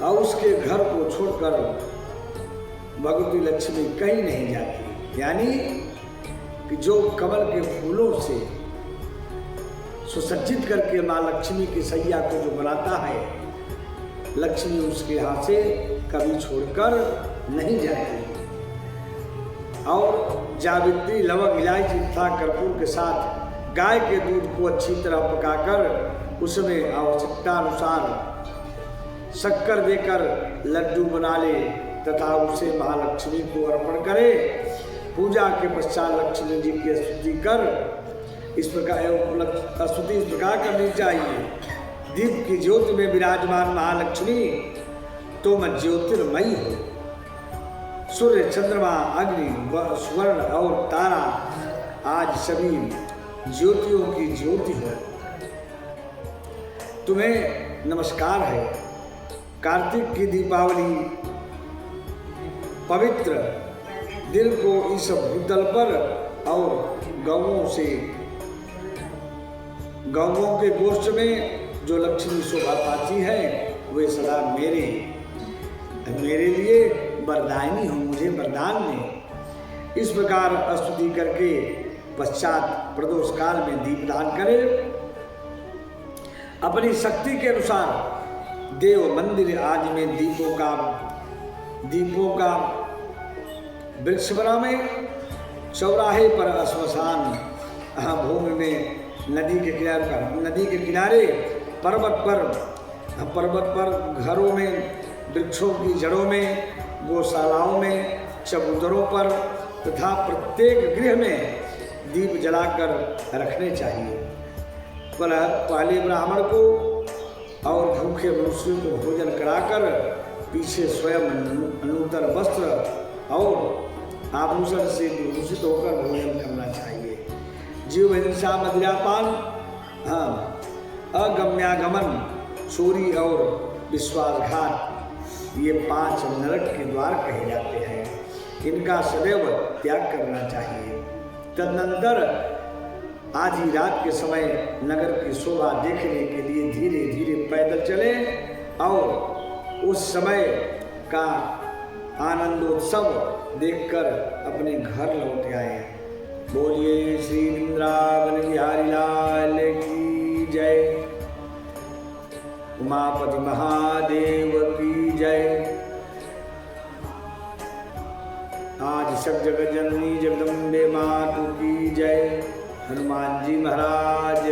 और उसके घर को छोड़कर भगवती लक्ष्मी कहीं नहीं जाती। यानी कि जो कमल के फूलों से सुसज्जित करके माँ लक्ष्मी की सैया को जो बनाता है, लक्ष्मी उसके यहाँ से कभी छोड़कर नहीं जाती। और जावित्री लवंग इलायची तथा कर्पूर के साथ गाय के दूध को अच्छी तरह पकाकर उसमें आवश्यकता अनुसार शक्कर देकर लड्डू बना ले तथा उसे महालक्ष्मी को अर्पण करे। पूजा के पश्चात लक्ष्मी जी की स्तुति कर इस प्रकार करनी चाहिए। दीप की ज्योति में विराजमान महालक्ष्मी तुम ज्योतिर्मयी हो। सूर्य चंद्रमा अग्नि स्वर्ण और तारा आज सभी ज्योतियों की ज्योति हो। तुम्हें नमस्कार है। कार्तिक की दीपावली पवित्र दिन को इस भूतल पर और गौओं के गोष्ठ में जो लक्ष्मी शोभा पाती है वे सदा मेरे लिए वरदायिनी हो, मुझे वरदान दें। इस प्रकार स्तुति करके पश्चात प्रदोष काल में दीपदान करें। अपनी शक्ति के अनुसार देव मंदिर आदि में दीपों का वृक्ष बनावे। चौराहे पर श्मशान भूमि में नदी के किनारे पर्वत पर घरों में वृक्षों की जड़ों में गौशालाओं में चबूतरों पर तथा प्रत्येक गृह में दीप जलाकर रखने चाहिए। पहले ब्राह्मण को और भूखे मनुष्यों को भोजन कराकर पीछे स्वयं नूतन वस्त्र और आभूषण से विभूषित होकर भोजन करना चाहिए। जीव हिंसा, मदिरापान, अगम्यागमन, चोरी और विश्वासघात ये 5 नरक के द्वार कहे जाते हैं। इनका सदैव त्याग करना चाहिए। तदनंतर आधी रात के समय नगर की शोभा देखने के लिए धीरे धीरे पैदल चले और उस समय का आनंदोत्सव देखकर अपने घर लौट आए। बोलिए श्री वृंदावन बिहारी लाल की जय, उमापति महादेव की जय। आज सब जगत जननी जगदम्बे मातु की जय। हनुमान जी महाराज